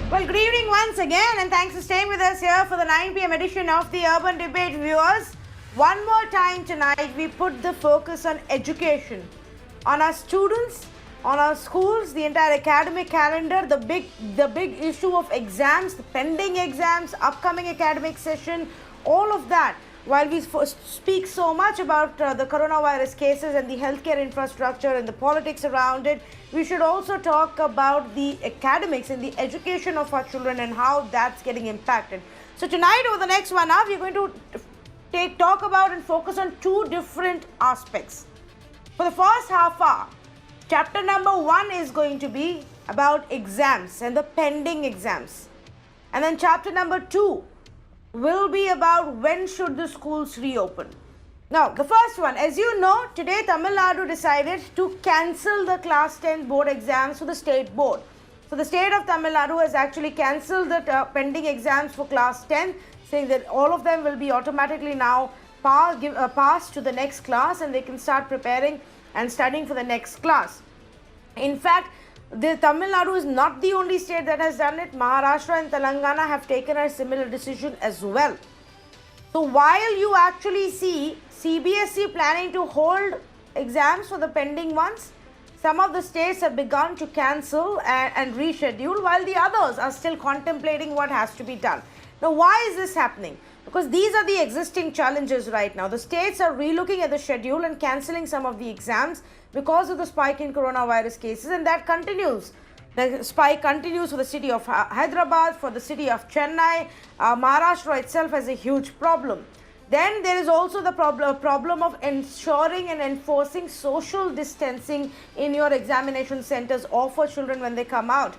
Well, good evening once again, and thanks for staying with us here for the 9 p.m. edition of the Urban Debate, viewers. One more time tonight, we put the focus on education, on our students, on our schools, the entire academic calendar, the big issue of exams, the pending exams, upcoming academic session, all of that. While we speak so much about the coronavirus cases and the healthcare infrastructure and the politics around it, we should also talk about the academics and the education of our children and how that's getting impacted. So tonight, over the next 1 hour, we're going to talk about and focus on two different aspects. For the first half hour, chapter number 1 is going to be about exams and the pending exams. And then chapter number 2 will be about when should the schools reopen. Now, the first one, as you know, today Tamil Nadu decided to cancel the class 10 board exams for the state board. So the state of Tamil Nadu has actually cancelled the pending exams for class 10, saying that all of them will be automatically now passed to the next class and they can start preparing and studying for the next class. In fact, the Tamil Nadu is not the only state that has done it. Maharashtra and Telangana have taken a similar decision as well. So while you actually see CBSE planning to hold exams for the pending ones, some of the states have begun to cancel and reschedule, while the others are still contemplating what has to be done. Now, why is this happening? Because these are the existing challenges right now. The states are relooking at the schedule and cancelling some of the exams because of the spike in coronavirus cases, and that continues. The spike continues for the city of Hyderabad, for the city of Chennai. Maharashtra itself has a huge problem. Then there is also the problem of ensuring and enforcing social distancing in your examination centers or for children when they come out.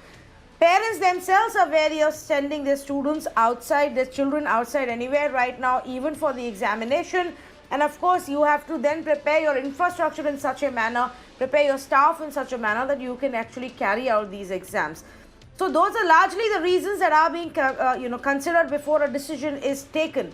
Parents themselves are wary of sending their students outside, their children outside anywhere right now, even for the examination. And of course, you have to then prepare your infrastructure in such a manner, prepare your staff in such a manner that you can actually carry out these exams. So those are largely the reasons that are being considered before a decision is taken.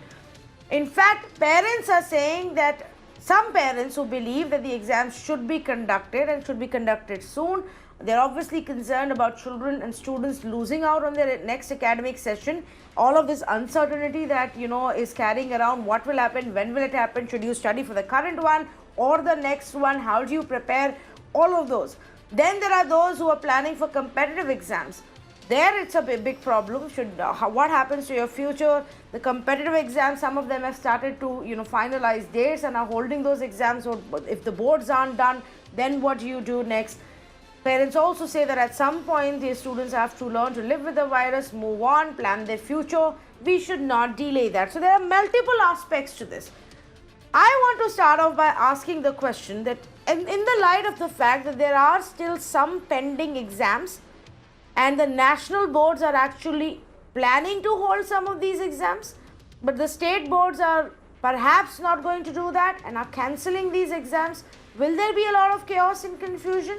In fact, parents are saying that some parents who believe that the exams should be conducted and should be conducted soon, they're obviously concerned about children and students losing out on their next academic session. All of this uncertainty that, is carrying around, what will happen, when will it happen, should you study for the current one or the next one, how do you prepare, all of those. Then there are those who are planning for competitive exams. There it's a big problem. What happens to your future? The competitive exams, some of them have started to finalize dates and are holding those exams. Or if the boards aren't done, then what do you do next? Parents also say that at some point the students have to learn to live with the virus, move on, plan their future. We should not delay that. So there are multiple aspects to this. I want to start off by asking the question that in the light of the fact that there are still some pending exams and the national boards are actually planning to hold some of these exams, but the state boards are perhaps not going to do that and are cancelling these exams, will there be a lot of chaos and confusion?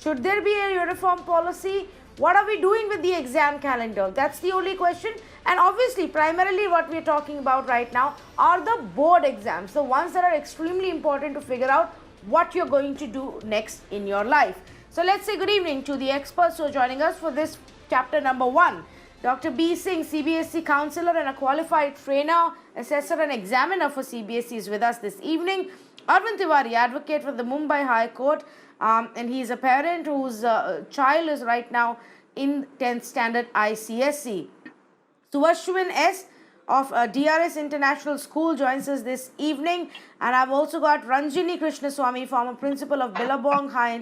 Should there be a uniform policy? What are we doing with the exam calendar? That's the only question. And obviously, primarily what we're talking about right now are the board exams, the ones that are extremely important to figure out what you're going to do next in your life. So let's say good evening to the experts who are joining us for this chapter number 1. Dr. B. Singh, CBSE counselor and a qualified trainer, assessor and examiner for CBSE is with us this evening. Arvind Tiwari, advocate for the Mumbai High Court, and he is a parent whose child is right now in 10th standard ICSE. Suashwin S. of DRS International School joins us this evening, and I've also got Ranjini Krishnaswamy, former principal of Billabong High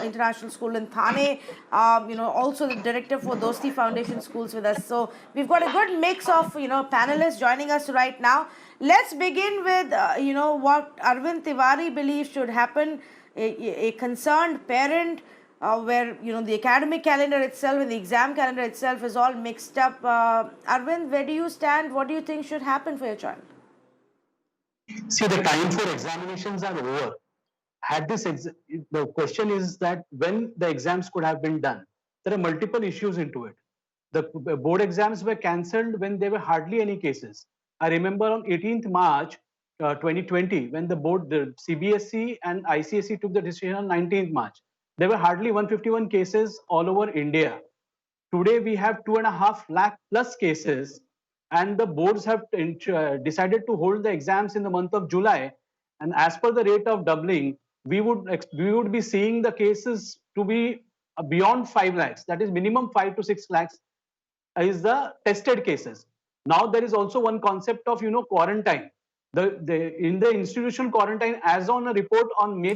International School in Thane, also the director for Dosti Foundation Schools with us. So we've got a good mix of panelists joining us right now. Let's begin with what Arvind Tiwari believes should happen. A concerned parent where the academic calendar itself and the exam calendar itself is all mixed up. Arvind, where do you stand? What do you think should happen for your child? See, the time for examinations are over. The question is that when the exams could have been done, there are multiple issues into it. The board exams were cancelled when there were hardly any cases. I remember on 18th March 2020, when the CBSE and ICSE took the decision on 19th March, there were hardly 151 cases all over India. today we have 2.5 lakh plus cases, and the boards have decided to hold the exams in the month of July. And as per the rate of doubling, we would be seeing the cases to be beyond 5 lakhs. That is minimum 5 to 6 lakhs is the tested cases. Now there is also one concept of quarantine. In the institutional quarantine, as on a report on May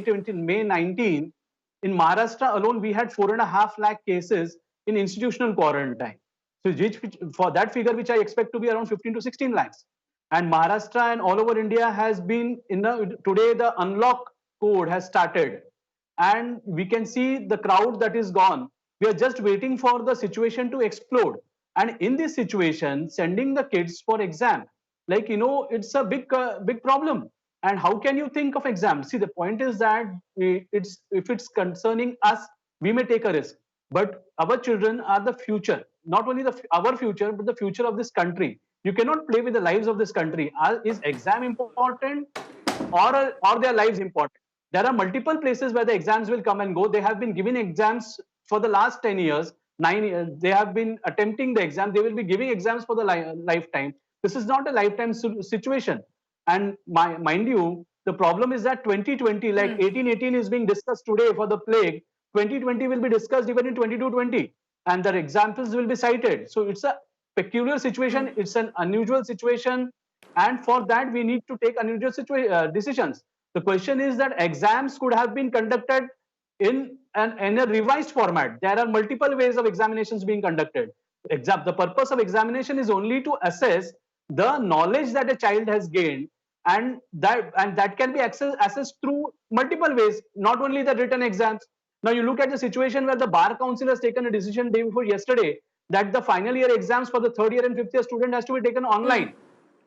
19, in Maharashtra alone we had 4.5 lakh cases in institutional quarantine. So for that figure, which I expect to be around 15 to 16 lakhs. And Maharashtra and all over India has been today the unlock code has started, and we can see the crowd that is gone. We are just waiting for the situation to explode. And in this situation, sending the kids for exam, like it's a big problem. And how can you think of exam? See, the point is that if it's concerning us, we may take a risk, but our children are the future. Not only our future, but the future of this country. You cannot play with the lives of this country. Is exam important, or their lives important? There are multiple places where the exams will come and go. They have been giving exams for the last 10 years, 9 years. They have been attempting the exam. They will be giving exams for the lifetime. This is not a lifetime situation. And mind you, the problem is that 2020, like 1818 is being discussed today for the plague, 2020 will be discussed even in 2220, and the examples will be cited. So it's a peculiar situation. It's an unusual situation, and for that we need to take unusual decisions. The question is that exams could have been conducted in a revised format. There are multiple ways of examinations being conducted. The purpose of examination is only to assess the knowledge that a child has gained, and that can be assessed through multiple ways, not only the written exams. Now you look at the situation where the Bar Council has taken a decision day before yesterday that the final year exams for the third year and fifth year student has to be taken online.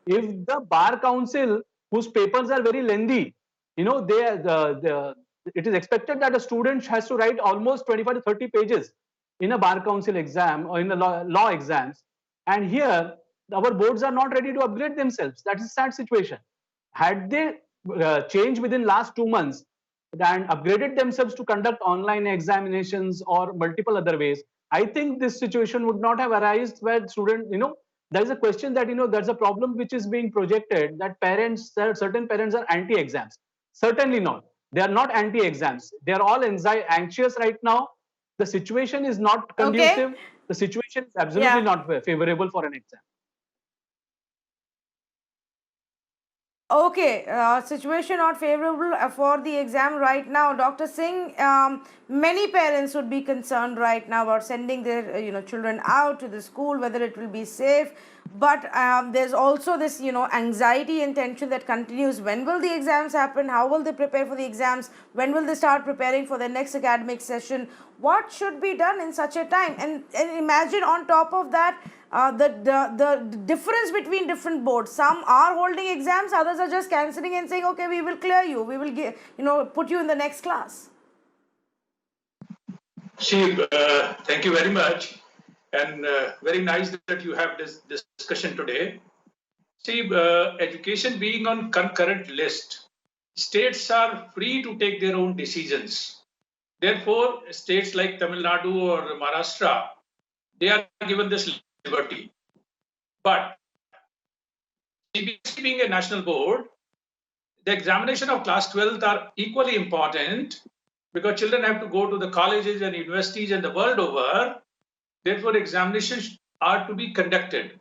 If the Bar Council, whose papers are very lengthy, it is expected that a student has to write almost 25 to 30 pages in a Bar Council exam or in the law exams. And here, our boards are not ready to upgrade themselves. That is a sad situation. Had they changed within last 2 months and upgraded themselves to conduct online examinations or multiple other ways, I think this situation would not have arisen where students, there is a question that, there's a problem which is being projected that certain parents are anti-exams. Certainly not. They are not anti-exams. They are all anxious right now. The situation is not conducive. Okay. The situation is absolutely not favorable for an exam. Okay, situation not favorable for the exam right now. Dr. Singh, many parents would be concerned right now about sending their children out to the school, whether it will be safe. But there's also this anxiety and tension that continues. When will the exams happen? How will they prepare for the exams? When will they start preparing for their next academic session? What should be done in such a time? And imagine on top of that, the difference between different boards. Some are holding exams, others are just cancelling and saying, okay, we will clear you, we will put you in the next class. See, thank you very much, and very nice that you have this discussion today. See, education being on concurrent list, states are free to take their own decisions. Therefore, states like Tamil Nadu or Maharashtra, they are given this liberty. But CBSE being a national board, the examination of class 12th are equally important because children have to go to the colleges and universities and the world over. Therefore, examinations are to be conducted.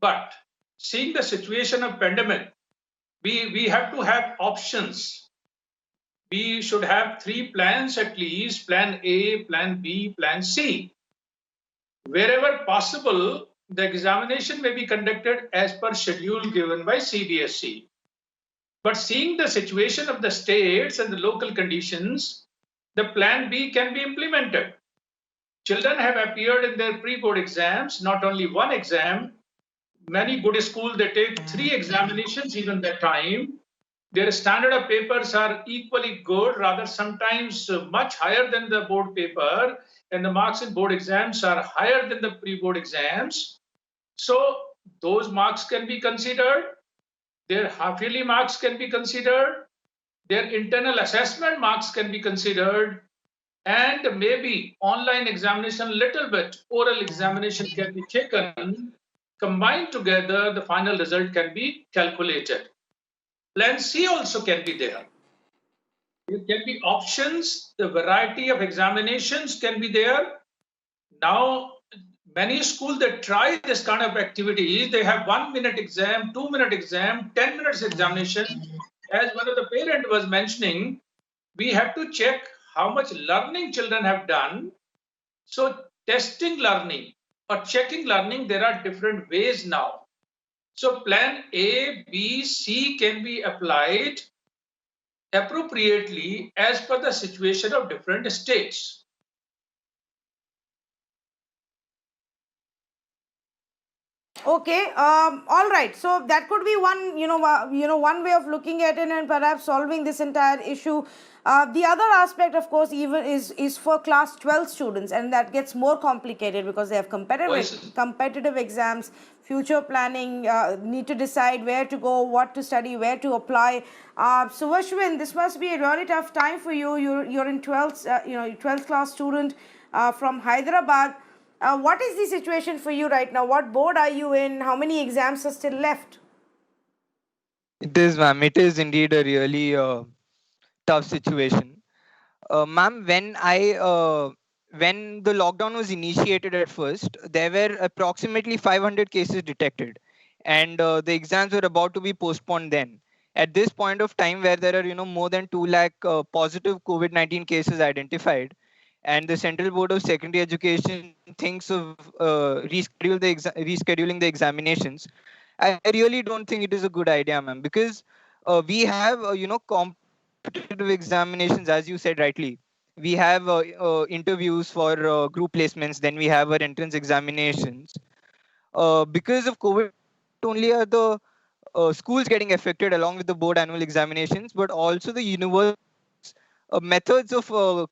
But seeing the situation of pandemic, we have to have options. We should have 3 plans at least: plan A, plan B, plan C. Wherever possible, the examination may be conducted as per schedule given by CBSE. But seeing the situation of the states and the local conditions, the plan B can be implemented. Children have appeared in their pre-board exams, not only one exam. Many good schools, they take 3 examinations even that time. Their standard of papers are equally good, rather sometimes much higher than the board paper, and the marks in board exams are higher than the pre-board exams. So those marks can be considered. Their half-yearly marks can be considered. Their internal assessment marks can be considered. and maybe online examination little bit, oral examination can be taken, combined together, the final result can be calculated. Plan C also can be there. There can be options, the variety of examinations can be there. Now, many schools that try this kind of activities, they have 1 minute exam, 2 minute exam, 10 minutes examination. As one of the parent was mentioning, we have to check how much learning children have done. So testing learning or checking learning, there are different ways now. So plan A, B, C can be applied appropriately as per the situation of different states. Okay, all right. So that could be one, one way of looking at it and perhaps solving this entire issue. The other aspect, of course, even is for class 12 students, and that gets more complicated because they have competitive exams, future planning, need to decide where to go, what to study, where to apply. So Ashwin, this must be a really tough time for you. You're in 12th, 12th class student from Hyderabad. What is the situation for you right now? What board are you in? How many exams are still left? It is, ma'am. It is indeed a really tough situation. Ma'am, when the lockdown was initiated at first, there were approximately 500 cases detected, and the exams were about to be postponed then. At this point of time, where there are more than 2 lakh positive COVID-19 cases identified, and the Central Board of Secondary Education thinks of rescheduling the examinations, I really don't think it is a good idea, ma'am, because we have competitive examinations, as you said rightly. We have interviews for group placements, then we have our entrance examinations. Because of COVID, only are the schools getting affected along with the board annual examinations, but also the universities methods of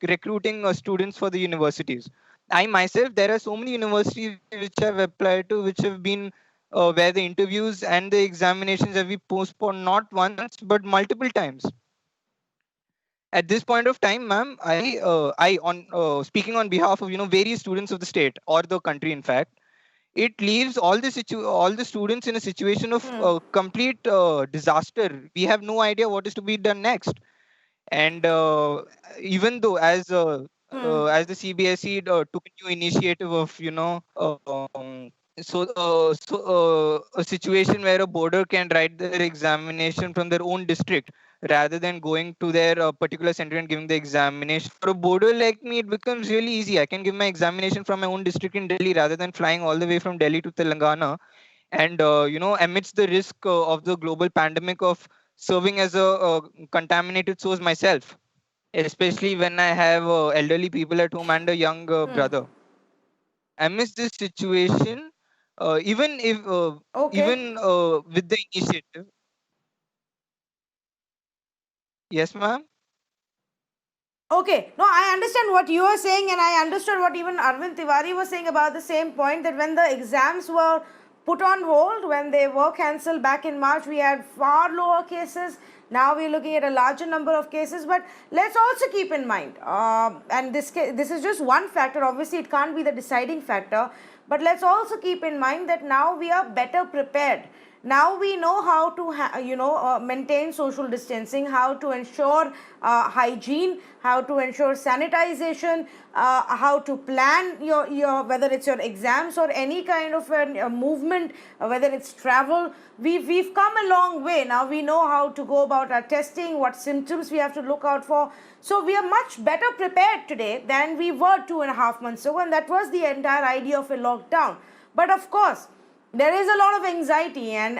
recruiting students for the universities. I myself, there are so many universities which I've applied to, which have been where the interviews and the examinations have been postponed not once but multiple times. At this point of time, ma'am, I on speaking on behalf of various students of the state or the country, in fact, it leaves all the students in a situation of complete disaster. We have no idea what is to be done next. And even though as the CBSE took a new initiative of a situation where a boarder can write their examination from their own district rather than going to their particular center and giving the examination. For a boarder like me, it becomes really easy. I can give my examination from my own district in Delhi rather than flying all the way from Delhi to Telangana. And amidst the risk of the global pandemic of serving as a contaminated source myself, especially when I have elderly people at home and a young brother. Amidst this situation, even with the initiative. Yes, ma'am. Okay, no, I understand what you are saying, and I understood what even Arvind Tiwari was saying about the same point, that when the exams were put on hold, when they were cancelled back in March, we had far lower cases. Now we're looking at a larger number of cases, but let's also keep in mind, and this is just one factor. Obviously, it can't be the deciding factor, but let's also keep in mind that now we are better prepared. Now we know how to maintain social distancing, how to ensure hygiene, how to ensure sanitization, how to plan your whether it's your exams or any kind of a movement, whether it's travel. We've come a long way. Now we know how to go about our testing, what symptoms we have to look out for. So we are much better prepared today than we were 2.5 months ago, and that was the entire idea of a lockdown. But of course, there is a lot of anxiety and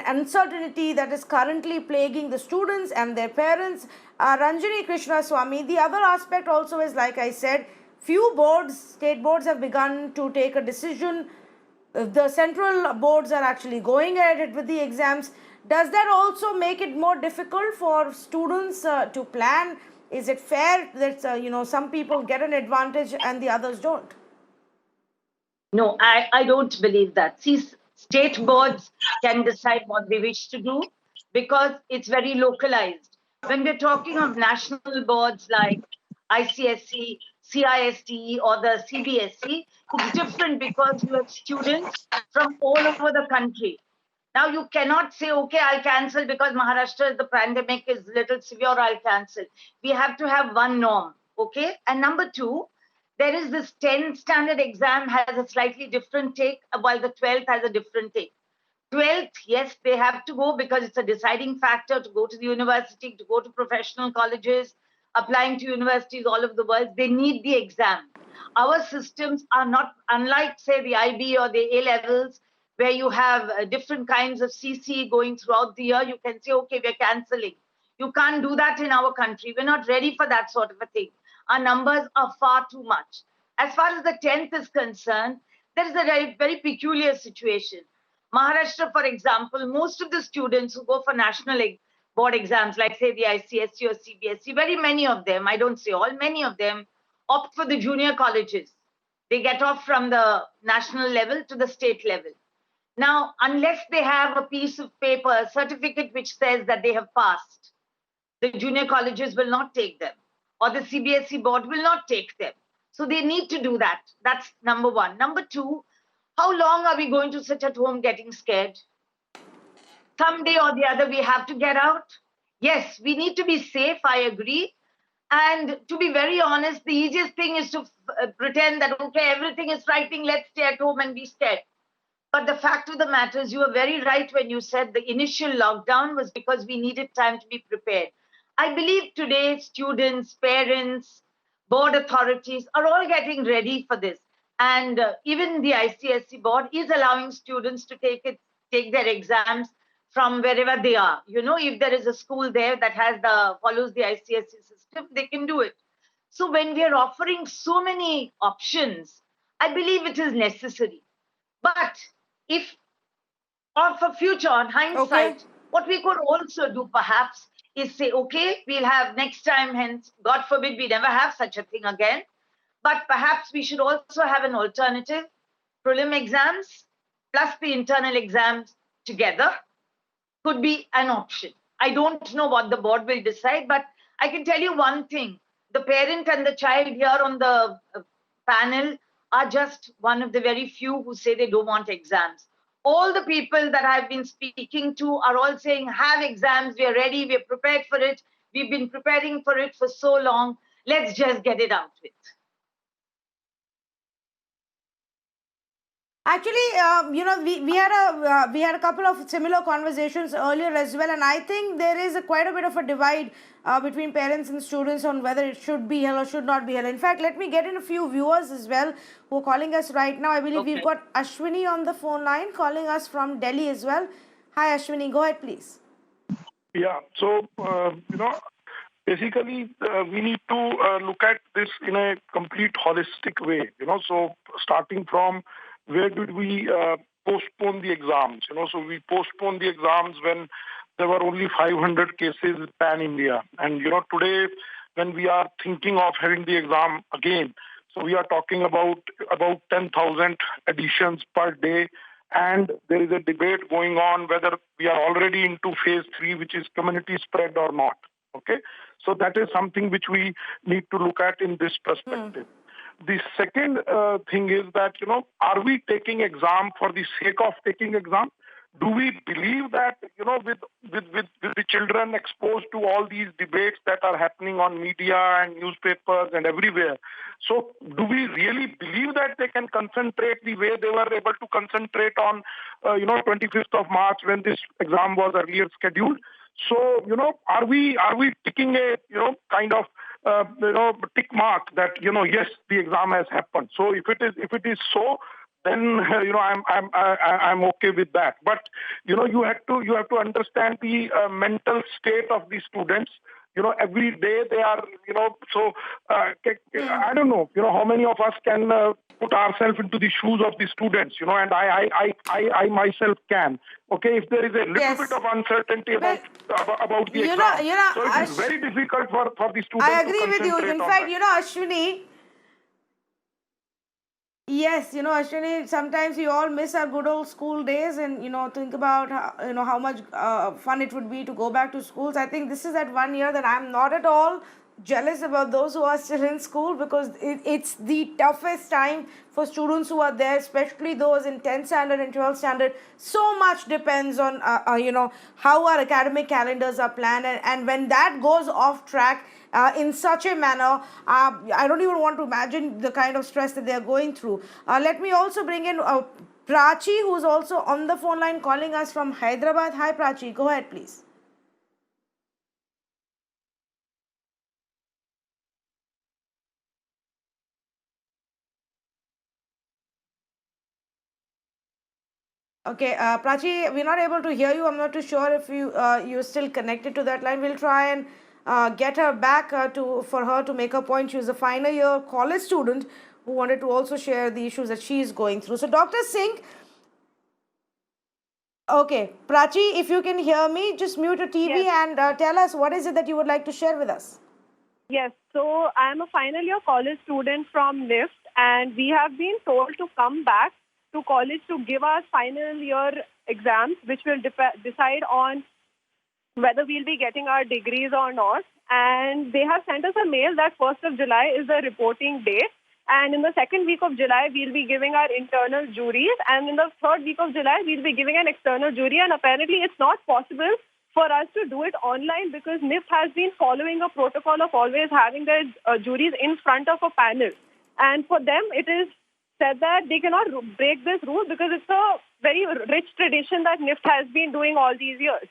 uncertainty that is currently plaguing the students and their parents. Ranjini Krishnaswamy, the other aspect also is, like I said, few boards, state boards, have begun to take a decision. The central boards are actually going ahead with the exams. Does that also make it more difficult for students to plan? Is it fair that some people get an advantage and the others don't? No, I don't believe that. See, state boards can decide what they wish to do because it's very localized. When we're talking of national boards like ICSE, CISTE or the CBSE, it's different because you have students from all over the country. Now you cannot say, okay, I'll cancel because Maharashtra, the pandemic is little severe, I'll cancel. We have to have one norm, okay? And number two, there is this 10th standard exam has a slightly different take, while the 12th has a different take. 12th, yes, they have to go because it's a deciding factor to go to the university, to go to professional colleges, applying to universities all over the world. They need the exam. Our systems are not unlike, say, the IB or the A levels, where you have different kinds of CC going throughout the year. You can say, okay, we're canceling. You can't do that in our country. We're not ready for that sort of a thing. Our numbers are far too much. As far as the 10th is concerned, there is a very, very peculiar situation. Maharashtra, for example, most of the students who go for national board exams, like say the ICSE or CBSE, very many of them, I don't say all, many of them opt for the junior colleges. They get off from the national level to the state level. Now, unless they have a piece of paper, a certificate which says that they have passed, the junior colleges will not take them, or the CBSE board will not take them. So they need to do that. That's number one. Number two, how long are we going to sit at home getting scared? Someday or the other, we have to get out. Yes, we need to be safe, I agree. And to be very honest, the easiest thing is to pretend that, okay, everything is frightening, let's stay at home and be scared. But the fact of the matter is, you were very right when you said the initial lockdown was because we needed time to be prepared. I believe today students, parents, board authorities are all getting ready for this. And even the ICSE board is allowing students to take their exams from wherever they are. You know, if there is a school there that follows the ICSE system, they can do it. So when we are offering so many options, I believe it is necessary. But if, or for future, on hindsight, Okay. what we could also do perhaps is say, okay, we'll have next time, hence, God forbid we never have such a thing again. But perhaps we should also have an alternative, prelim exams plus the internal exams together could be an option. I don't know what the board will decide, but I can tell you one thing. The parent and the child here on the panel are just one of the very few who say they don't want exams. All the people that I've been speaking to are all saying, have exams, we are ready, we are prepared for it, we've been preparing for it for so long, let's just get it out with. Actually, we had a couple of similar conversations earlier as well, and I think there is quite a bit of a divide between parents and students on whether it should be held or should not be held. In fact, let me get in a few viewers as well who are calling us right now. I believe we've got Ashwini on the phone line calling us from Delhi as well. Hi, Ashwini, go ahead, please. Yeah, so, basically, we need to look at this in a complete holistic way, so starting from where did we postpone the exams, so we postponed the exams when there were only 500 cases pan-India. And, today when we are thinking of having the exam again, so we are talking about 10,000 additions per day. And there is a debate going on whether we are already into phase 3, which is community spread or not. Okay, so that is something which we need to look at in this perspective. The second thing is that, are we taking exam for the sake of taking exam? Do we believe that, with the children exposed to all these debates that are happening on media and newspapers and everywhere, so do we really believe that they can concentrate the way they were able to concentrate on, 25th of March when this exam was earlier scheduled? So, are we ticking a, kind of, tick mark that, yes, the exam has happened. So if it is so, then, I'm okay with that. But, you have to understand the mental state of the students. Every day they are, so I don't know, how many of us can put ourselves into the shoes of the students, and I myself can. Okay, if there is a little bit of uncertainty about the exam, so it is very difficult for the students. I agree with you. In fact, Ashwini, yes, Ashwini, sometimes we all miss our good old school days and, think about, how much fun it would be to go back to schools. I think this is that one year that I'm not at all jealous about those who are still in school, because it's the toughest time for students who are there, especially those in 10th standard and 12th standard. So much depends on, how our academic calendars are planned. And when that goes off track, in such a manner, I don't even want to imagine the kind of stress that they are going through. Let me also bring in Prachi, who's also on the phone line calling us from Hyderabad. Hi, Prachi. Go ahead, please. Okay, Prachi, we're not able to hear you. I'm not too sure if you're still connected to that line. We'll try and get her back for her to make a point. She's a final year college student who wanted to also share the issues that she is going through. So, Dr. Singh, okay, Prachi, if you can hear me, just mute your TV and tell us what is it that you would like to share with us. Yes, so I am a final year college student from NIFT, and we have been told to come back to college to give our final year exams, which will decide on whether we'll be getting our degrees or not. And they have sent us a mail that 1st of July is the reporting date. And in the second week of July, we'll be giving our internal juries. And in the third week of July, we'll be giving an external jury. And apparently, it's not possible for us to do it online because NIFT has been following a protocol of always having their juries in front of a panel. And for them, it is said that they cannot break this rule because it's a very rich tradition that NIFT has been doing all these years.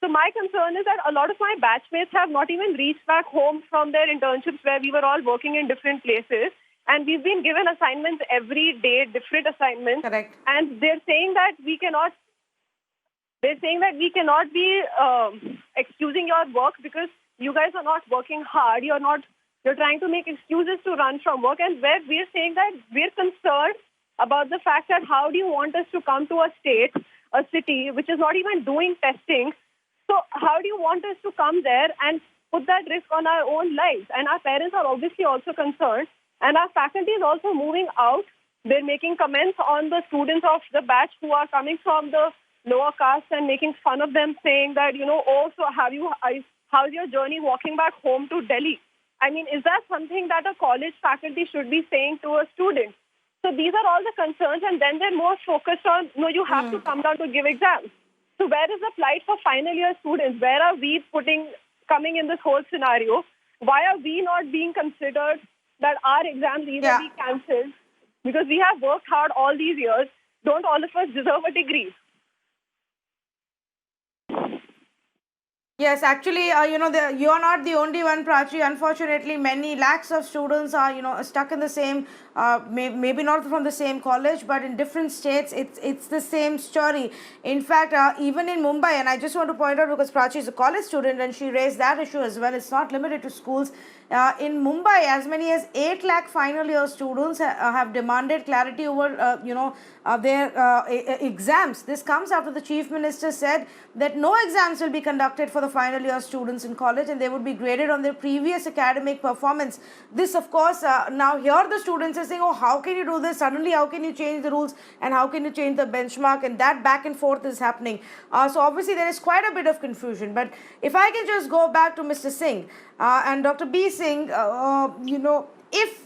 So my concern is that a lot of my batchmates have not even reached back home from their internships where we were all working in different places. And we've been given assignments every day, different assignments. Correct. And they're saying that we cannot be excusing your work because you guys are not working hard. You're trying to make excuses to run from work. And where we're saying that we're concerned about the fact that how do you want us to come to a city, which is not even doing testing. So how do you want us to come there and put that risk on our own lives? And our parents are obviously also concerned. And our faculty is also moving out. They're making comments on the students of the batch who are coming from the lower caste and making fun of them, saying that, so how's your journey walking back home to Delhi? I mean, is that something that a college faculty should be saying to a student? So these are all the concerns, and then they're more focused on, you have to come down to give exams. So where is the plight for final year students? Where are we coming in this whole scenario? Why are we not being considered that our exams either be cancelled? Because we have worked hard all these years. Don't all of us deserve a degree? Yes, actually, you're not the only one, Prachi. Unfortunately, many lakhs of students are, stuck in the same, maybe not from the same college, but in different states, it's the same story. In fact, even in Mumbai, and I just want to point out because Prachi is a college student and she raised that issue as well. It's not limited to schools. In Mumbai, as many as 8 lakh final year students have demanded clarity over, their exams. This comes after the Chief Minister said that no exams will be conducted for the final year students in college and they would be graded on their previous academic performance. This, of course, now here the students are saying, how can you do this? Suddenly, how can you change the rules and how can you change the benchmark? And that back and forth is happening. So obviously, there is quite a bit of confusion. But if I can just go back to Mr. Singh and Dr. B. Singh, if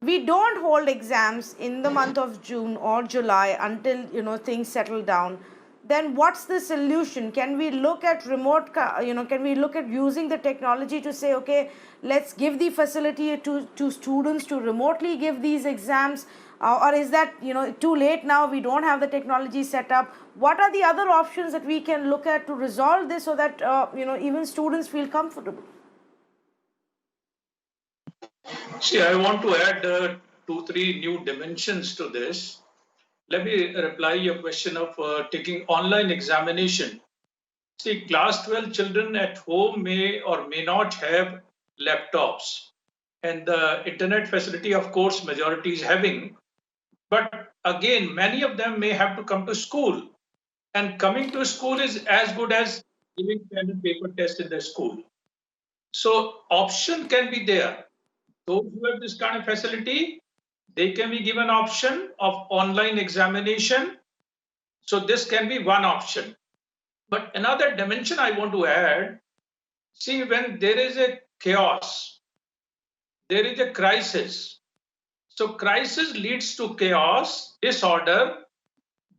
we don't hold exams in the month of June or July until, things settle down, then what's the solution? Can we look at can we look at using the technology to say, okay, let's give the facility to students to remotely give these exams? Or is that, too late now? We don't have the technology set up. What are the other options that we can look at to resolve this so that, even students feel comfortable? See, I want to add 2-3 new dimensions to this. Let me reply your question of taking online examination. See, class 12 children at home may or may not have laptops. And the internet facility, of course, majority is having. But again, many of them may have to come to school. And coming to school is as good as giving pen and paper test in the school. So option can be there. Those who have this kind of facility, they can be given option of online examination. So this can be one option. But another dimension I want to add, see, when there is a chaos. There is a crisis. So crisis leads to chaos, disorder,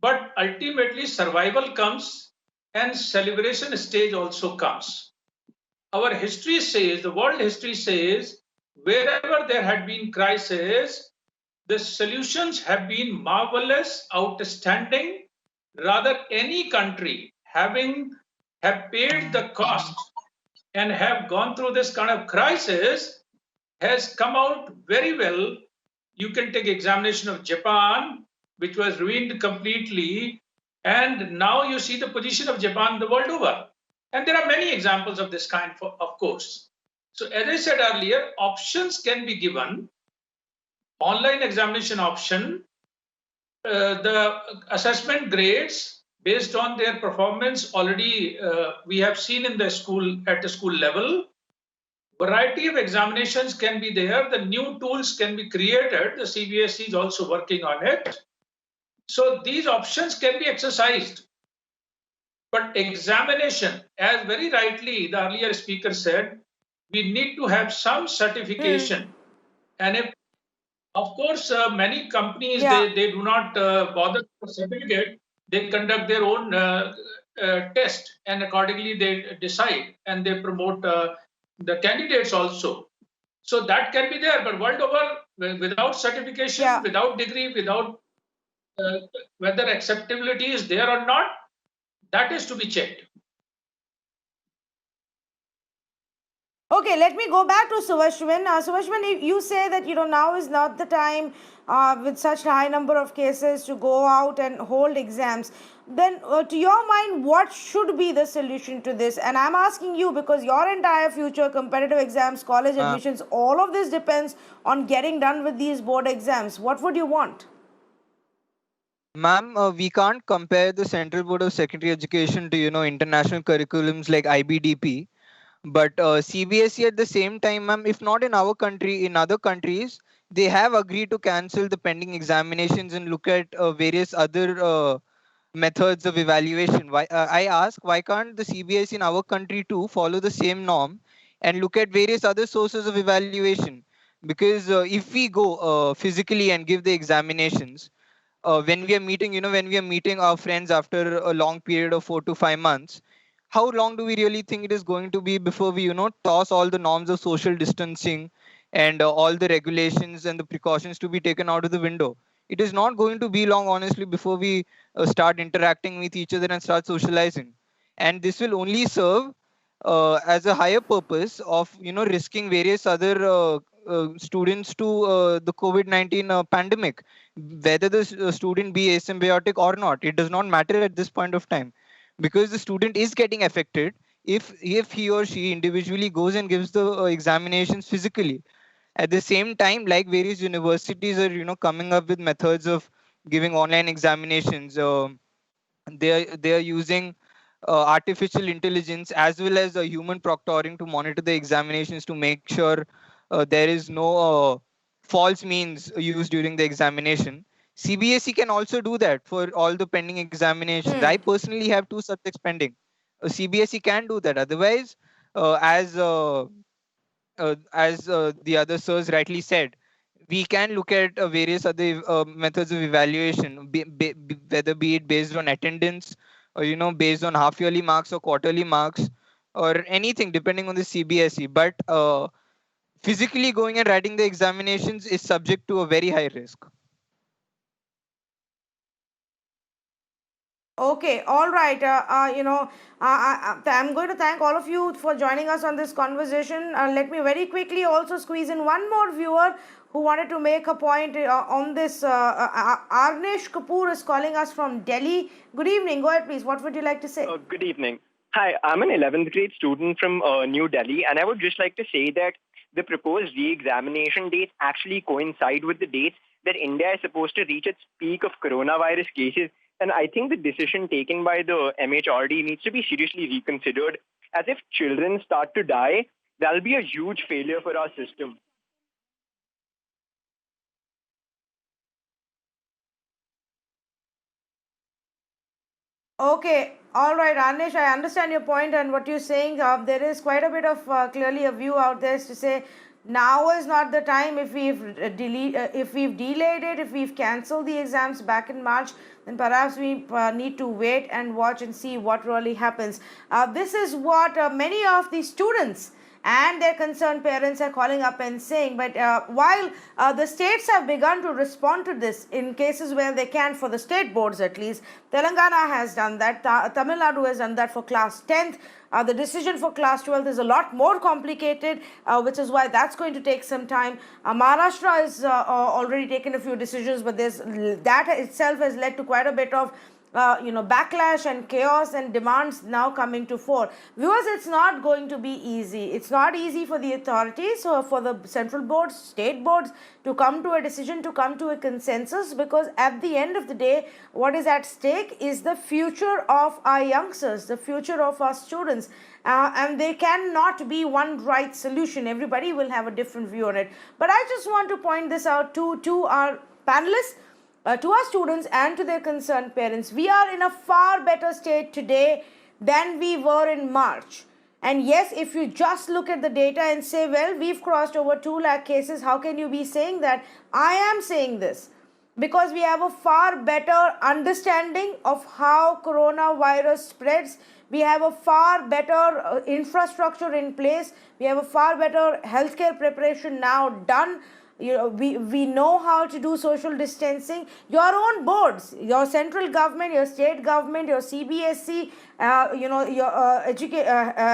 but ultimately survival comes and celebration stage also comes. Our history says, the world history says, wherever there had been crisis, the solutions have been marvelous, outstanding. Rather, any country have paid the cost and have gone through this kind of crisis has come out very well. You can take examination of Japan, which was ruined completely, and now you see the position of Japan the world over. And there are many examples of this kind, of course. So as I said earlier, options can be given. Online examination option, the assessment grades based on their performance already we have seen in the school at the school level. Variety of examinations can be there. The new tools can be created. The CBSE is also working on it. So these options can be exercised. But examination, as very rightly the earlier speaker said, we need to have some certification. And if, of course, many companies, they do not bother with certificate. They conduct their own test and accordingly they decide and they promote the candidates also. So that can be there, but world over, without certification, without degree, without whether acceptability is there or not, that is to be checked. Okay, let me go back to Subhashwin. Subhashwin, you say that now is not the time with such high number of cases to go out and hold exams. Then, to your mind, what should be the solution to this? And I'm asking you because your entire future, competitive exams, college admissions, all of this depends on getting done with these board exams. What would you want? Ma'am, we can't compare the Central Board of Secondary Education to international curriculums like IBDP. But CBSE at the same time, ma'am, if not in our country, in other countries, they have agreed to cancel the pending examinations and look at various other methods of evaluation. Why I ask, why can't the CBSE in our country too follow the same norm and look at various other sources of evaluation? Because if we go physically and give the examinations, when we are meeting, when we are meeting our friends after a long period of 4 to 5 months, how long do we really think it is going to be before we toss all the norms of social distancing and all the regulations and the precautions to be taken out of the window? It is not going to be long, honestly, before we start interacting with each other and start socializing. And this will only serve as a higher purpose of risking various other students to the COVID-19 pandemic, whether the student be asymptomatic or not. It does not matter at this point of time, because the student is getting affected if he or she individually goes and gives the examinations physically. At the same time, like various universities are coming up with methods of giving online examinations. They are using artificial intelligence as well as human proctoring to monitor the examinations to make sure there is no false means used during the examination. CBSE can also do that for all the pending examinations. I personally have 2 subjects pending. CBSE can do that. Otherwise, as the other sirs rightly said, we can look at various other methods of evaluation, whether be it based on attendance or based on half yearly marks or quarterly marks or anything depending on the CBSE. But physically going and writing the examinations is subject to a very high risk. Okay, all right. I'm going to thank all of you for joining us on this conversation. Let me very quickly also squeeze in one more viewer who wanted to make a point on this. Arnesh Kapoor is calling us from Delhi. Good evening. Go ahead, please. What would you like to say? Good evening. Hi, I'm an 11th grade student from New Delhi, and I would just like to say that the proposed re-examination dates actually coincide with the dates that India is supposed to reach its peak of coronavirus cases. And I think the decision taken by the MHRD needs to be seriously reconsidered, as if children start to die, that'll be a huge failure for our system. Okay, All right, Anish, I understand your point and what you're saying. There is quite a bit of clearly a view out there to say now is not the time. If we've delayed it, if we've cancelled the exams back in March, then perhaps we need to wait and watch and see what really happens. This is what many of the students and their concerned parents are calling up and saying. But while the states have begun to respond to this in cases where they can, for the state boards at least, Telangana has done that, Tamil Nadu has done that for class 10th. The decision for class 12th is a lot more complicated, which is why that's going to take some time. Maharashtra has already taken a few decisions, but that itself has led to quite a bit of backlash and chaos and demands now coming to fore. Viewers, it's not going to be easy. It's not easy for the authorities or for the central boards, state boards to come to a decision, to come to a consensus, because at the end of the day, what is at stake is the future of our youngsters, the future of our students. And there cannot be one right solution. Everybody will have a different view on it. But I just want to point this out to our panelists, to our students and to their concerned parents. We are in a far better state today than we were in March. And yes, if you just look at the data and say, well, we've crossed over 2 lakh cases, how can you be saying that? I am saying this because we have a far better understanding of how coronavirus spreads. We have a far better infrastructure in place. We have a far better healthcare preparation now done. We know how to do social distancing. Your own boards, your central government, your state government, your CBSE, your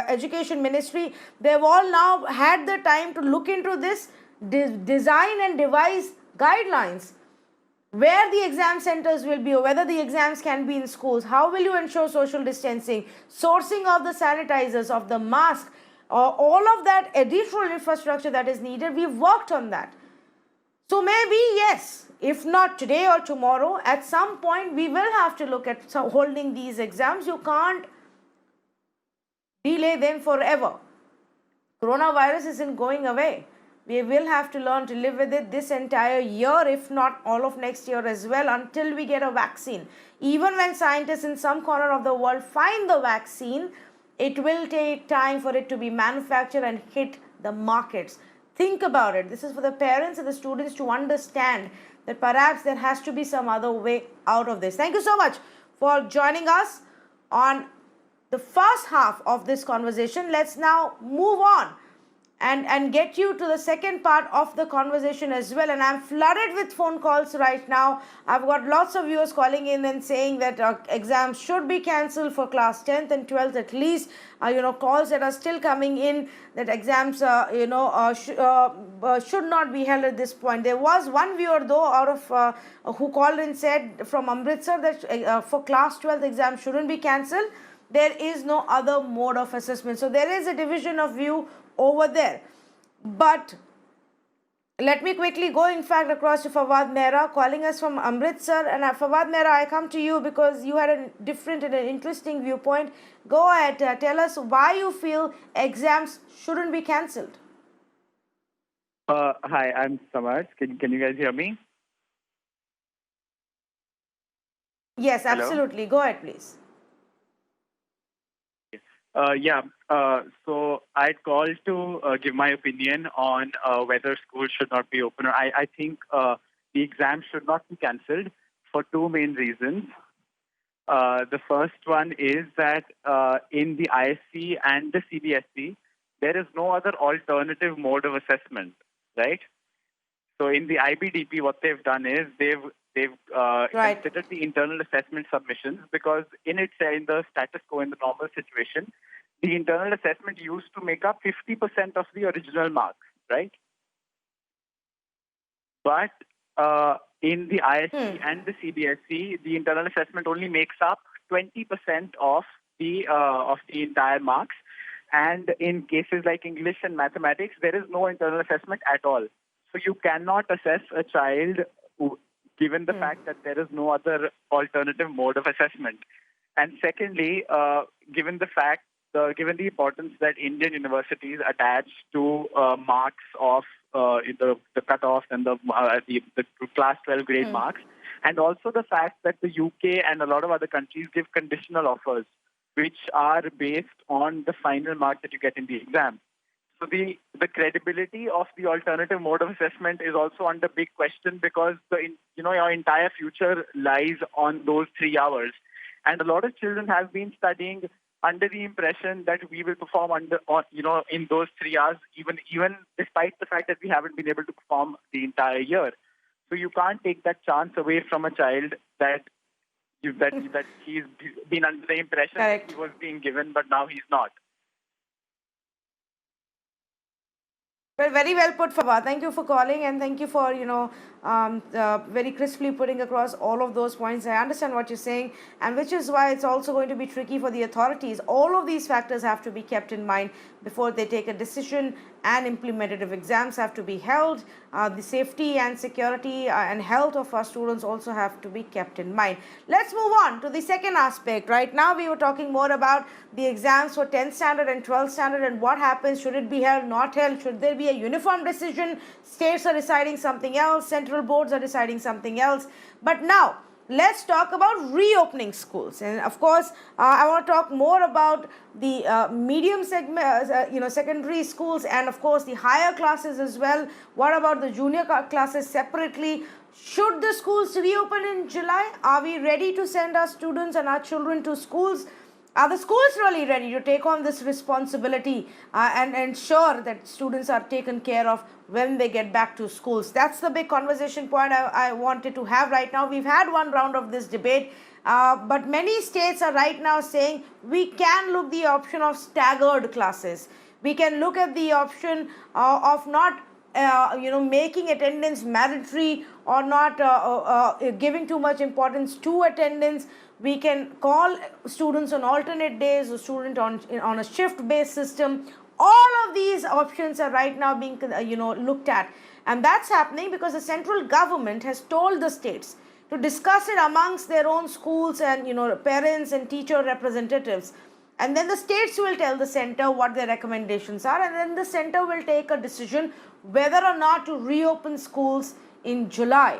education ministry, they've all now had the time to look into this, design and devise guidelines where the exam centers will be, or whether the exams can be in schools. How will you ensure social distancing, sourcing of the sanitizers, of the mask, all of that additional infrastructure that is needed. We've worked on that. So maybe, yes, if not today or tomorrow, at some point we will have to look at holding these exams. You can't delay them forever. Coronavirus isn't going away. We will have to learn to live with it this entire year, if not all of next year as well, until we get a vaccine. Even when scientists in some corner of the world find the vaccine, it will take time for it to be manufactured and hit the markets. Think about it. This is for the parents and the students to understand that perhaps there has to be some other way out of this. Thank you so much for joining us on the first half of this conversation. Let's now move on and get you to the second part of the conversation as well. And I'm flooded with phone calls right now. I've got lots of viewers calling in and saying that exams should be cancelled for class 10th and 12th at least. Calls that are still coming in that exams, should not be held at this point. There was one viewer though out of who called and said from Amritsar that for class 12th exams shouldn't be cancelled. There is no other mode of assessment. So there is a division of view over there. But let me quickly go in fact across to Fawad Mehra calling us from Amritsar. And Fawad Mehra, I come to you because you had a different and an interesting viewpoint. Go ahead, tell us why you feel exams shouldn't be cancelled. Hi, I'm Samaj. Can you guys hear me? Yes, absolutely. Hello? Go ahead, please. So I called to give my opinion on whether schools should not be open. I think the exam should not be cancelled for 2 main reasons. The first one is that in the ISC and the CBSE, there is no other alternative mode of assessment, right? So in the IBDP, what they've done is they've considered the internal assessment submissions because in the status quo, in the normal situation, the internal assessment used to make up 50% of the original marks, right? But in the ISC and the CBSE, the internal assessment only makes up 20% of the entire marks. And in cases like English and mathematics, there is no internal assessment at all. So you cannot assess a child given the fact that there is no other alternative mode of assessment. And secondly, given the importance that Indian universities attach to marks of the cutoffs and the class 12 grade marks, and also the fact that the UK and a lot of other countries give conditional offers which are based on the final mark that you get in the exam. So the credibility of the alternative mode of assessment is also under big question, because your entire future lies on those 3 hours, and a lot of children have been studying under the impression that we will perform in those 3 hours, even despite the fact that we haven't been able to perform the entire year. So you can't take that chance away from a child that he's been under the impression Correct. that he was being given, but now he's not. Well, very well put, Fawad. Thank you for calling, and thank you for, very crisply putting across all of those points. I understand what you're saying, and which is why it's also going to be tricky for the authorities. All of these factors have to be kept in mind before they take a decision and implement it. If exams have to be held, the safety and security and health of our students also have to be kept in mind. Let's move on to the second aspect. Right now, we were talking more about the exams for 10th standard and 12th standard and what happens. Should it be held, not held? Should there be a uniform decision? States are deciding something else. Central boards are deciding something else. But now, let's talk about reopening schools. And of course, I want to talk more about the medium segment, secondary schools, and of course the higher classes as well. What about the junior classes separately? Should the schools reopen in July? Are we ready to send our students and our children to schools? Are the schools really ready to take on this responsibility and ensure that students are taken care of when they get back to schools? That's the big conversation point I wanted to have right now. We've had one round of this debate, but many states are right now saying we can look the option of staggered classes. We can look at the option of not making attendance mandatory or not giving too much importance to attendance. We can call students on alternate days, or student on a shift-based system. All of these options are right now being looked at, and that's happening because the central government has told the states to discuss it amongst their own schools and parents and teacher representatives. And then the states will tell the center what their recommendations are, and then the center will take a decision whether or not to reopen schools in July.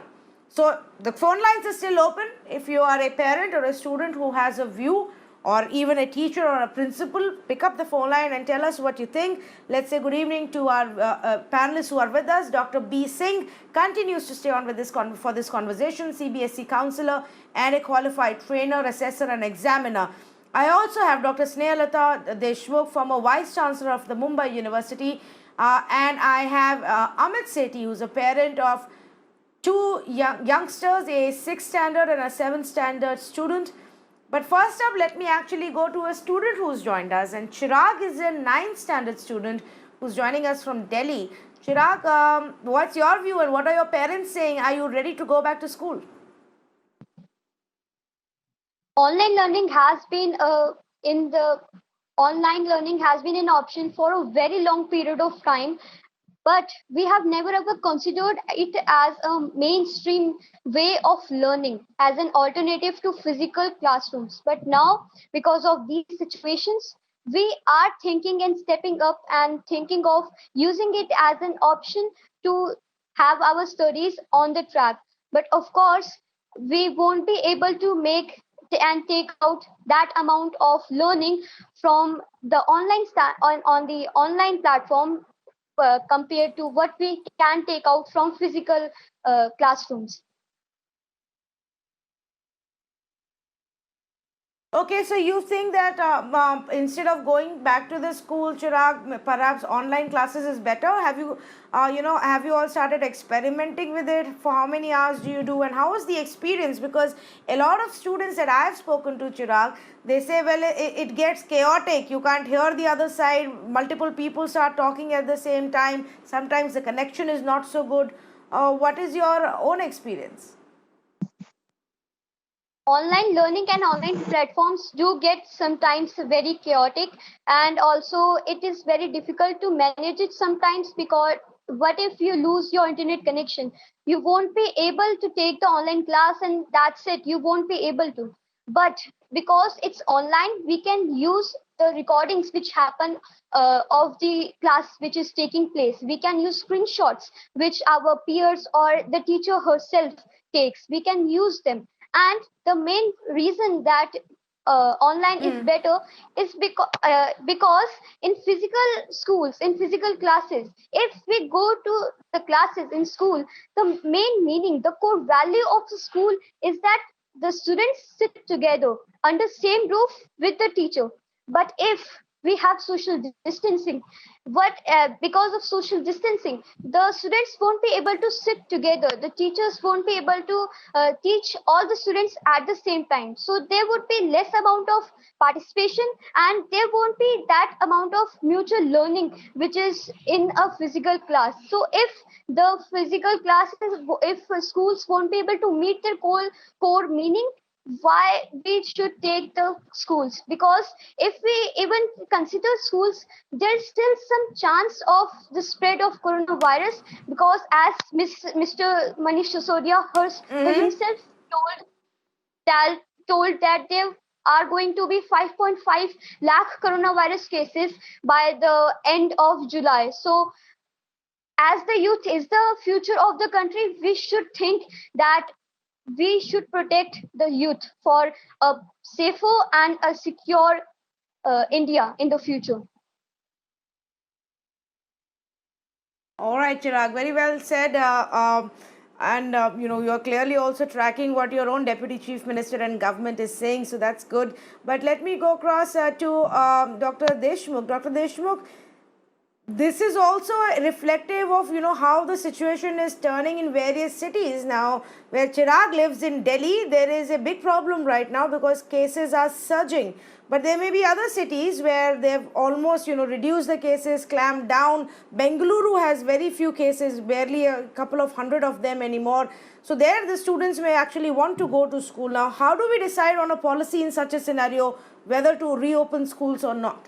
So the phone lines are still open. If you are a parent or a student who has a view, or even a teacher or a principal, pick up the phone line and tell us what you think. Let's say good evening to our panelists who are with us. Dr. B. Singh continues to stay on with for this conversation, CBSE counselor and a qualified trainer, assessor and examiner. I also have Dr. Snehalata Deshmukh, former Vice Chancellor of the Mumbai University, and I have Amit Sethi, who's a parent of two youngsters, a 6th standard and a 7th standard student. But first up, let me actually go to a student who's joined us, and Chirag is a 9th standard student who's joining us from Delhi. Chirag, what's your view and what are your parents saying? Are you ready to go back to school? Online learning has been an option for a very long period of time, but we have never ever considered it as a mainstream way of learning, as an alternative to physical classrooms. But now, because of these situations, we are thinking and stepping up and thinking of using it as an option to have our studies on the track. But of course, we won't be able to make and take out that amount of learning from the online on the online platform compared to what we can take out from physical classrooms. Okay, so you think that instead of going back to the school, Chirag, perhaps online classes is better? Have you, have you all started experimenting with it? For how many hours do you do, and how is the experience? Because a lot of students that I have spoken to, Chirag, they say, well, it gets chaotic. You can't hear the other side. Multiple people start talking at the same time. Sometimes the connection is not so good. What is your own experience? Online learning and online platforms do get sometimes very chaotic, and also it is very difficult to manage it sometimes, because what if you lose your internet connection? You won't be able to take the online class, and that's it. You won't be able to. But because it's online, we can use the recordings which happen of the class which is taking place. We can use screenshots which our peers or the teacher herself takes. We can use them. And the main reason that online is better is because in physical schools, in physical classes, if we go to the classes in school, the main meaning, the core value of the school is that the students sit together under same roof with the teacher. But if we have social distancing, what because of social distancing, the students won't be able to sit together, the teachers won't be able to teach all the students at the same time, so there would be less amount of participation and there won't be that amount of mutual learning which is in a physical class. So if the physical classes, if schools won't be able to meet their core meaning, why we should take the schools? Because if we even consider schools, there's still some chance of the spread of coronavirus, because as Mr. Manish Sisodia himself that told that there are going to be 5.5 lakh coronavirus cases by the end of July. So as the youth is the future of the country, we should think that we should protect the youth for a safer and a secure India in the future. All right, Chirag, very well said. You're clearly also tracking what your own Deputy Chief Minister and government is saying, so that's good. But let me go across to Dr. Deshmukh. Dr. Deshmukh, this is also reflective of how the situation is turning in various cities now. Where Chirag lives in Delhi, there is a big problem right now because cases are surging. But there may be other cities where they've almost reduced the cases, clamped down. Bengaluru has very few cases, barely a couple of hundred of them anymore. So there the students may actually want to go to school. Now how do we decide on a policy in such a scenario whether to reopen schools or not?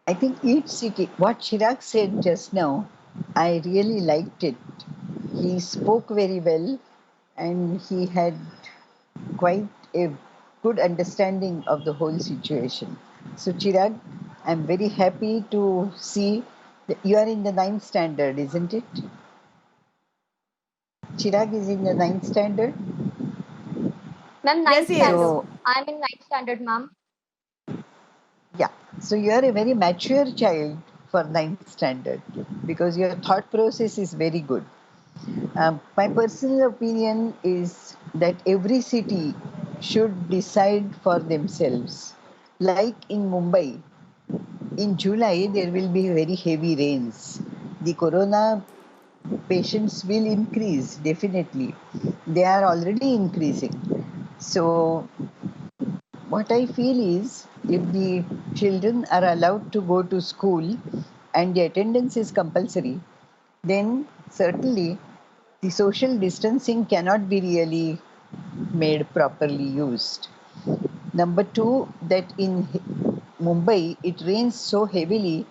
I think each city, what Chirag said just now, I really liked it. He spoke very well and he had quite a good understanding of the whole situation. So Chirag, I'm very happy to see that you are in the 9th standard, isn't it? Chirag is in the 9th standard? Ma'am, Yes, 9th he is. standard. So, I'm in 9th standard, ma'am. yeah, so you are a very mature child for 9th standard because your thought process is very good. My personal opinion is that every city should decide for themselves. Like in Mumbai, in July there will be very heavy rains. The corona patients will increase, definitely. They are already increasing. So what I feel is, if the children are allowed to go to school and the attendance is compulsory, then certainly the social distancing cannot be really made properly used. Number two, that in Mumbai it rains so heavily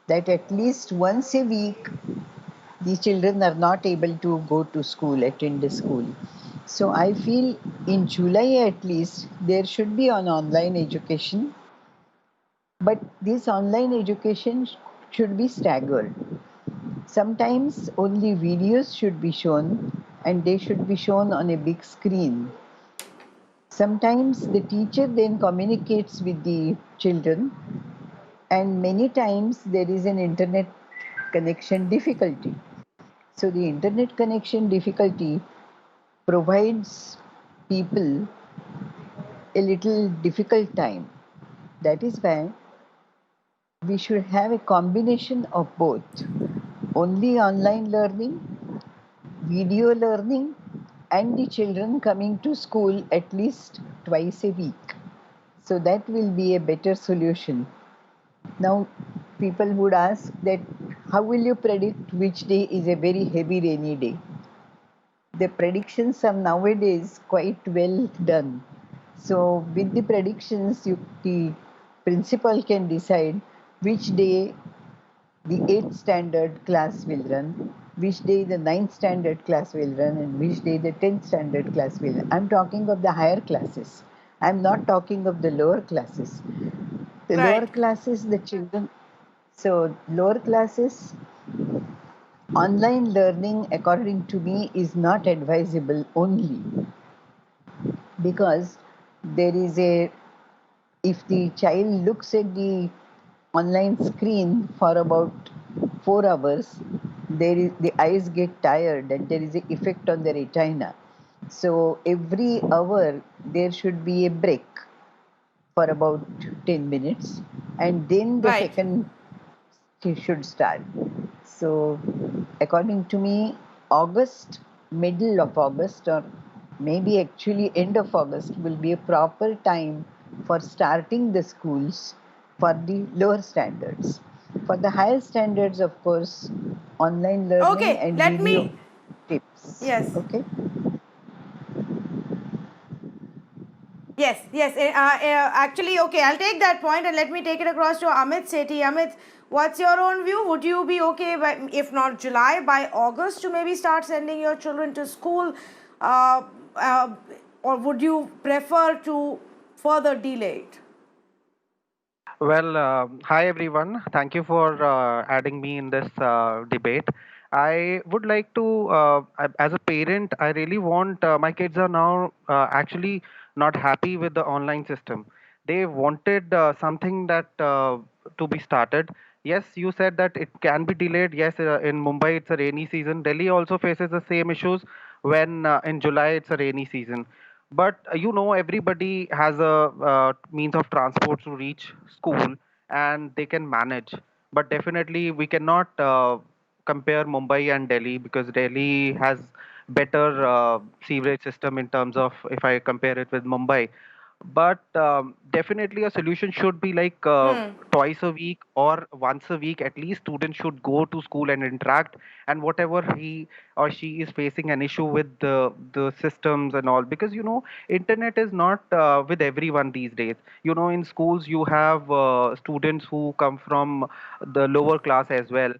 that at least once a week the children are not able to go to school, attend the school. So I feel in July at least there should be an online education, but this online education should be staggered. Sometimes only videos should be shown and they should be shown on a big screen. Sometimes the teacher then communicates with the children, and many times there is an internet connection difficulty. So the internet connection difficulty provides people a little difficult time. That is why we should have a combination of both. Only online learning, video learning, and the children coming to school at least twice a week. So that will be a better solution. Now, people would ask that how will you predict which day is a very heavy rainy day? The predictions are nowadays quite well done. So with the predictions, the principal can decide which day the 8th standard class will run, which day the 9th standard class will run, and which day the 10th standard class will run. I'm talking of the higher classes. I'm not talking of the lower classes. The lower classes, the children. So lower classes, online learning, according to me, is not advisable only because there is a, if the child looks at the online screen for about 4 hours, there is, the eyes get tired and there is an effect on the retina. So every hour there should be a break for about 10 minutes, and then the Right. second should start. So according to me, August, middle of August, or maybe actually end of August will be a proper time for starting the schools for the lower standards. For the higher standards, of course, online learning Okay, and let video me. tips. Yes. Okay. Yes, yes. Actually, okay, I'll take that point and let me take it across to Amit Sethi. Amit, what's your own view? Would you be okay, by, if not July, by August to maybe start sending your children to school? Uh, uh, or would you prefer to further delay it? Well, hi everyone. Thank you for adding me in this debate. I would like to, as a parent, I really want my kids are now actually not happy with the online system. They wanted something that to be started. Yes, you said that it can be delayed. Yes, in Mumbai it's a rainy season. Delhi also faces the same issues when in July it's a rainy season. But everybody has a means of transport to reach school, and they can manage. But definitely we cannot compare Mumbai and Delhi, because Delhi has better sewerage system in terms of, if I compare it with Mumbai. But definitely a solution should be like Hmm. twice a week or once a week at least students should go to school and interact, and whatever he or she is facing an issue with the systems and all, because internet is not with everyone these days. In schools you have students who come from the lower class as well,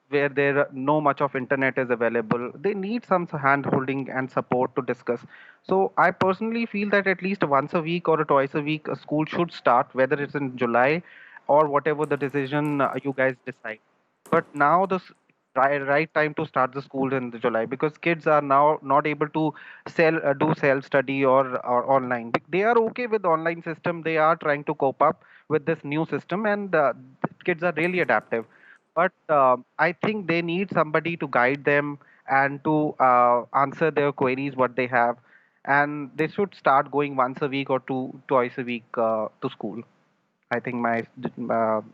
where there no much of internet is available. They need some hand holding and support to discuss. So I personally feel that at least once a week or twice a week a school should start, whether it's in July or whatever the decision you guys decide. But now the right time to start the school in the July, because kids are now not able to do self study or online. They are okay with online system. They are trying to cope up with this new system, and kids are really adaptive. But I think they need somebody to guide them and to answer their queries what they have, and they should start going once a week or twice a week to school. I think my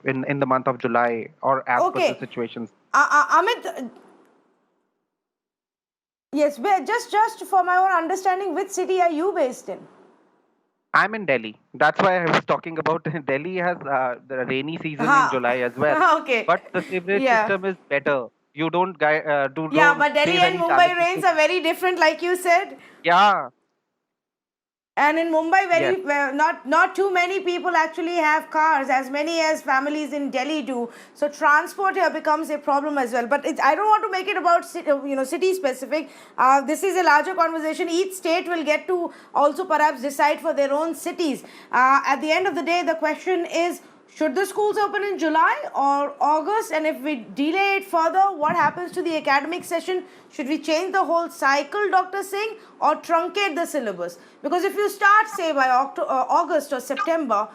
in the month of July, or as per the Okay. situations. Amit, yes, just for my own understanding, which city are you based in? I'm in Delhi. That's why I was talking about Delhi has the rainy season in Ha. July as well, Okay. but the sewerage Yeah. system is better. You Yeah, don't but Delhi face and any Mumbai challenges rains to. are very different, like you said. Yeah. And in Mumbai, Yes. not too many people actually have cars, as many as families in Delhi do. So transport here becomes a problem as well. But I don't want to make it about city specific. This is a larger conversation. Each state will get to also perhaps decide for their own cities. At the end of the day, the question is, should the schools open in July or August? And if we delay it further, what happens to the academic session? Should we change the whole cycle, Dr. Singh, or truncate the syllabus? Because if you start, say, by August or September,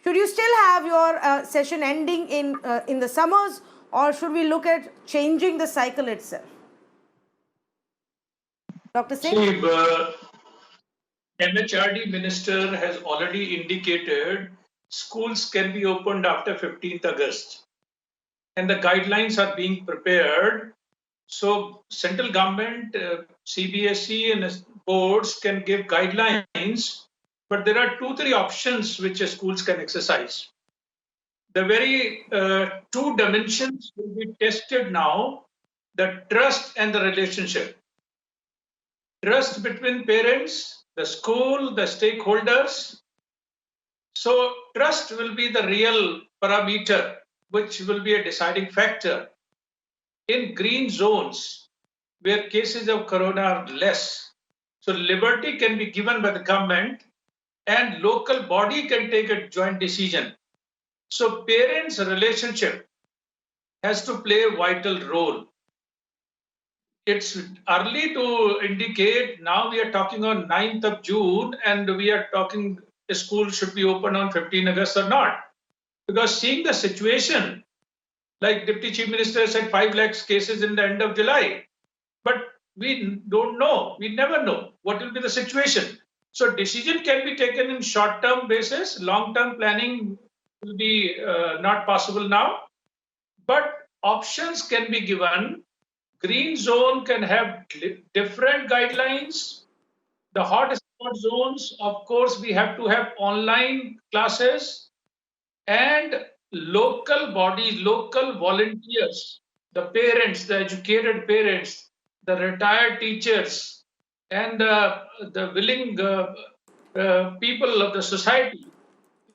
should you still have your session ending in the summers, or should we look at changing the cycle itself? Dr. Singh? See, MHRD minister has already indicated schools can be opened after 15th August, and the guidelines are being prepared. So central government, CBSE and boards can give guidelines, but there are 2-3 options which schools can exercise. The very two dimensions will be tested now: the trust and the relationship. Trust between parents, the school, the stakeholders. So trust will be the real parameter, which will be a deciding factor. In green zones, where cases of corona are less, so liberty can be given by the government and local body can take a joint decision. So parents' relationship has to play a vital role. it's early to indicate. Now we are talking on 9th of June and we are talking school should be open on 15 August or not. Because seeing the situation, like Deputy Chief Minister said, 5 lakhs cases in the end of July. But we don't know. We never know what will be the situation. So decision can be taken in short-term basis. Long-term planning will be not possible now. But options can be given. Green zone can have different guidelines. The hot spot zones, of course, we have to have online classes and local bodies, local volunteers, the parents, the educated parents, the retired teachers, and the willing people of the society,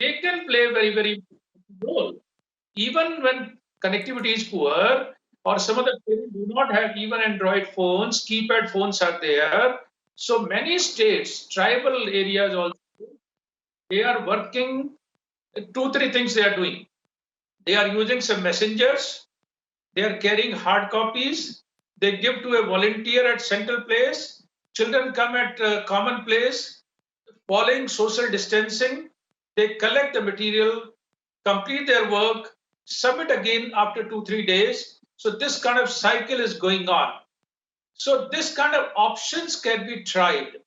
they can play a very, very important role. Even when connectivity is poor, or some of the parents do not have even Android phones, keypad phones are there. So many states, tribal areas also, they are working. 2-3 things they are doing. They are using some messengers. They are carrying hard copies. They give to a volunteer at central place. Children come at a common place, following social distancing. They collect the material, complete their work, submit again after 2-3 days. So this kind of cycle is going on. So this kind of options can be tried.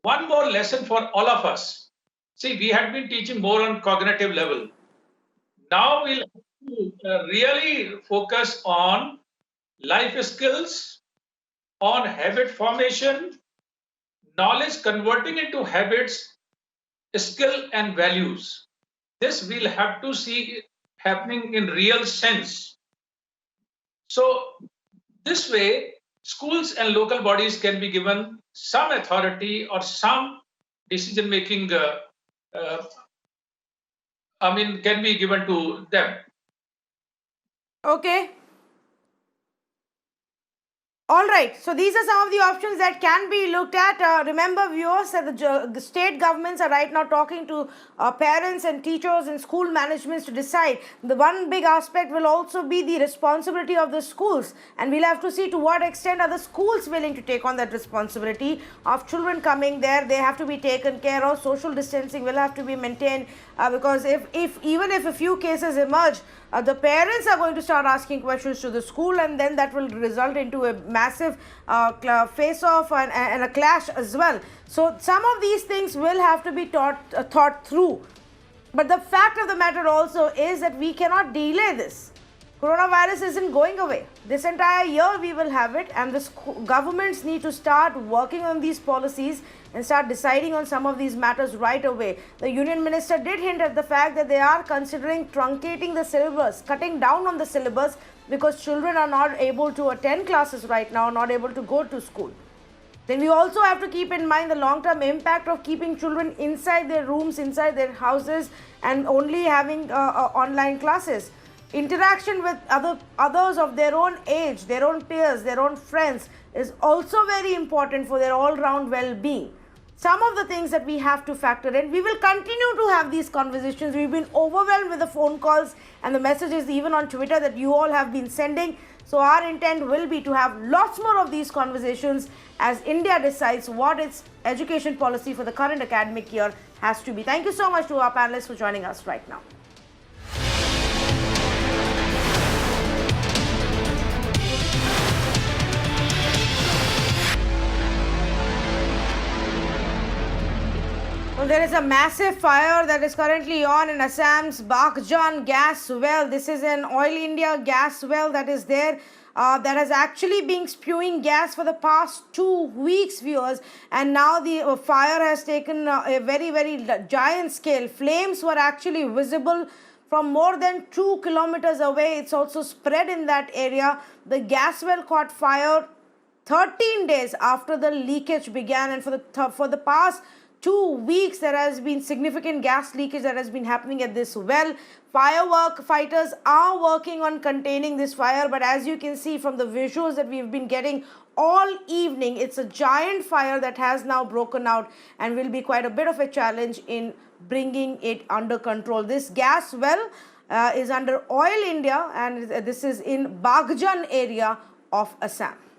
One more lesson for all of us. See, we had been teaching more on cognitive level. Now we'll have to really focus on life skills, on habit formation, knowledge converting into habits, skill and values. This we'll have to see happening in real sense. So this way, schools and local bodies can be given some authority or some decision-making can be given to them. Okay. All right, so these are some of the options that can be looked at. Remember, viewers, that the state governments are right now talking to parents and teachers and school managements to decide. The one big aspect will also be the responsibility of the schools, and we'll have to see to what extent are the schools willing to take on that responsibility of children coming there. They have to be taken care of. Social distancing will have to be maintained because even if a few cases emerge, the parents are going to start asking questions to the school, and then that will result into a massive face-off and a clash as well. So some of these things will have to be thought through. But the fact of the matter also is that we cannot delay this. Coronavirus isn't going away. This entire year we will have it, and the governments need to start working on these policies and start deciding on some of these matters right away. The Union Minister did hint at the fact that they are considering truncating the syllabus, cutting down on the syllabus, because children are not able to attend classes right now, not able to go to school. Then we also have to keep in mind the long-term impact of keeping children inside their rooms, inside their houses, and only having online classes. Interaction with others of their own age, their own peers, their own friends is also very important for their all-round well-being. Some of the things that we have to factor in. We will continue to have these conversations. We've been overwhelmed with the phone calls and the messages even on Twitter that you all have been sending. So our intent will be to have lots more of these conversations as India decides what its education policy for the current academic year has to be. Thank you so much to our panelists for joining us right now. Well, there is a massive fire that is currently on in Assam's Baghjan gas well. This is an Oil India gas well that is there. That has actually been spewing gas for the past 2 weeks, viewers, and now the fire has taken a very, very giant scale. Flames were actually visible from more than 2 kilometers away. It's also spread in that area. The gas well caught fire 13 days after the leakage began, and for the past 2 weeks there has been significant gas leakage that has been happening at this well. Fighters are working on containing this fire, but as you can see from the visuals that we've been getting all evening, it's a giant fire that has now broken out and will be quite a bit of a challenge in bringing it under control. This gas well is under Oil India, and this is in Baghjan area of Assam.